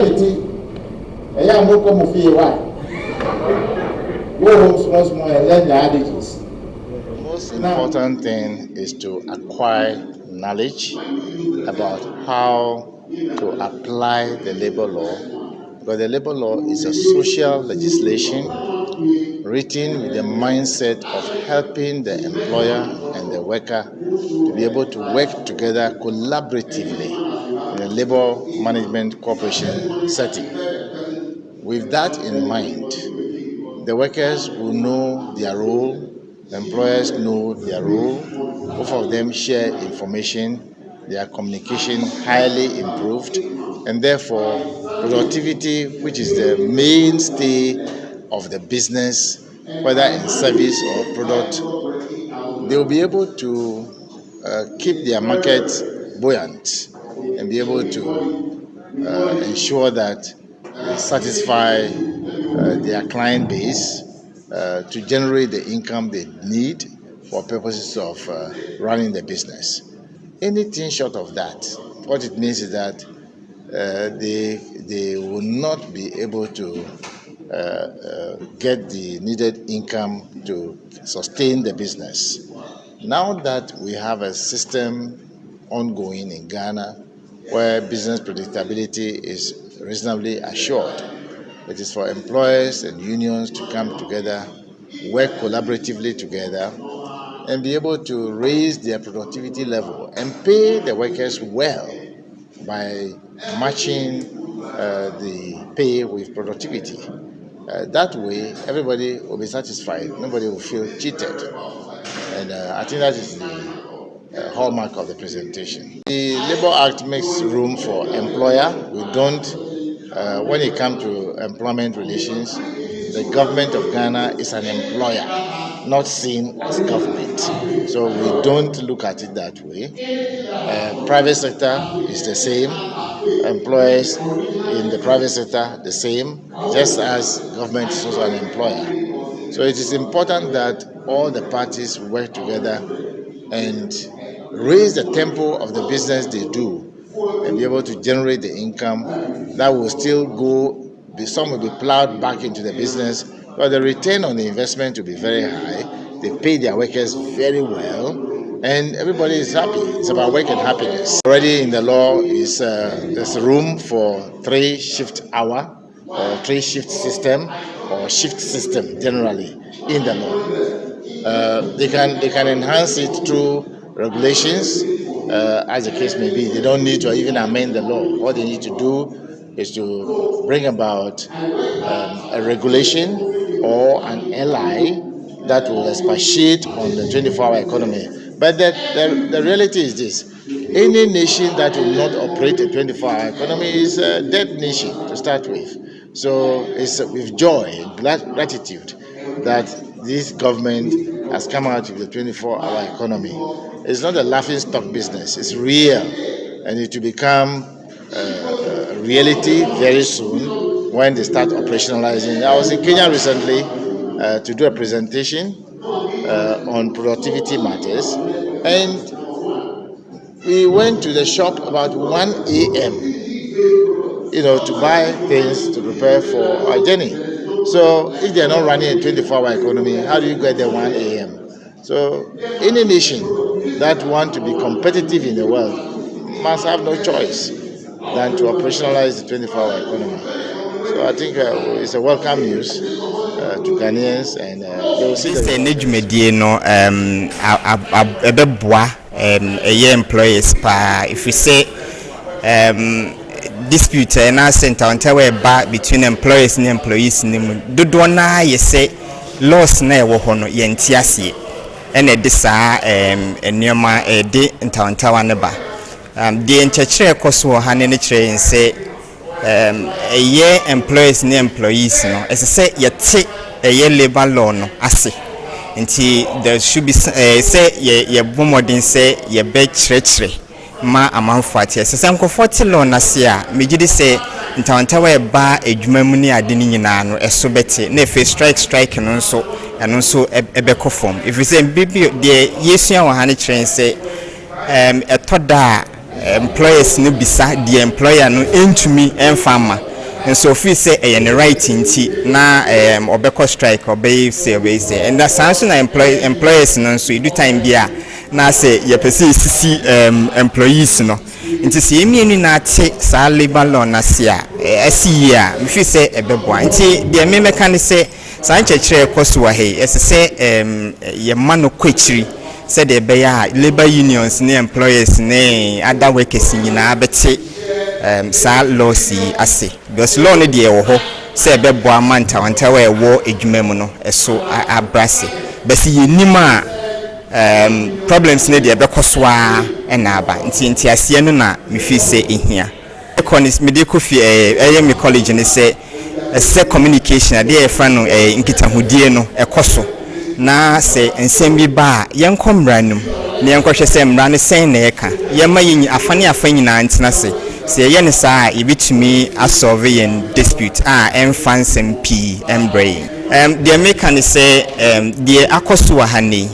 The most important thing is to acquire knowledge about how to apply the labor law, because the labor law is a social legislation written with the mindset of helping the employer and the worker to be able to work together collaboratively in a labor management cooperation setting. With that in mind, the workers will know their role, the employers know their role, both of them share information, their communication highly improved, and therefore productivity, which is the mainstay of the business, whether in service or product, they will be able to keep their market buoyant and be able to ensure that they satisfy their client base to generate the income they need for purposes of running the business. Anything short of that, what it means is that they will not be able to get the needed income to sustain the business. Now that we have a system ongoing in Ghana where business predictability is reasonably assured, it is for employers and unions to come together, work collaboratively together, and be able to raise their productivity level and pay the workers well by matching the pay with productivity. That way, everybody will be satisfied. Nobody will feel cheated. And I think that is the hallmark of the presentation. The Labour Act makes room for employer. We don't, when it comes to employment relations, the government of Ghana is an employer, not seen as government. So we don't look at it that way. Private sector is the same. Employers in the private sector the same, just as government is also an employer. So it is important that all the parties work together and raise the tempo of the business they do and be able to generate the income that will still go, some will be plowed back into the business, but the return on the investment will be very high. They pay their workers very well, and everybody is happy. It's about work and happiness. Already in the law is there's room for 3 shift hour or 3 shift system or shift system generally in the law. They can enhance it through regulations, as the case may be. They don't need to even amend the law. What they need to do is to bring about a regulation or an LI that will expatiate on the 24-hour economy. But the reality is this: any nation that will not operate a 24-hour economy is a dead nation to start with. So it's with joy and gratitude that this government has come out with the 24-hour economy. It's not a laughing stock business. It's real, and it will become a reality very soon when they start operationalizing. I was in Kenya recently to do a presentation on productivity matters, and we went to the shop about 1 a.m. To buy things to prepare for our journey. So if they are not running a 24-hour economy, how do you get there 1 a.m.? So any nation that want to be competitive in the world must have no choice than to operationalize the 24-hour economy. So I think it's a welcome news to Ghanaians, and they will see that. Employees if we say dispute na center until we back between employers and employees do na ye say laws na e wo ho no ye ntiase ene de saa enema de ntawantawa ne ba de nchekire koso ha ne kire nse ye employers and employees no ese say ye te ye labor law no ase nti there should be say ye bomodin say ye be chire ma amanfati ese say nkofoti law na se a megidi say ntawantawa e ba adwuma mu ni ade ni nyina no eso bete na fe strike no nso eno nso ebe kofom if you say bibi de yesua wa ha ne kire say etoda employers no bisa the employer no entumi enfama and so fi say e right nti na obekọ strike obey say and that sounds na employers no so do time bia na say ye pese sisi employees no nti se emienu na ate sa labor law na se a asi a me fi say ebeboa nti de me meka ne say san chekire koso wa he ese say ye ma no kwachiri said the labor unions ne employers ne other workers nyina abete sa law si ase because law ne de wo ho say bebo amanta wanta we wo edwuma mu no eso abrase but ye nima problems ne de bekoso a na aba nti ase no na me fi say ehia economist me de kofi me college ne say communication ade e fa no nkitahudie no ekoso na se ensem bi ba yenkom ranum ne yenkohwe se mra ne sen na eka yema yin afane afanyina ntina se ye ne saa ibitumi asolve yen dispute enfansem p embrain the american say the akoso wa hani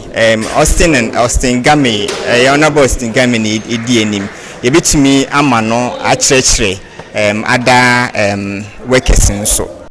Austin Gamey honorable Austin Gamey ni edi enim ibitumi ama no akyerɛkyerɛ ada workers nso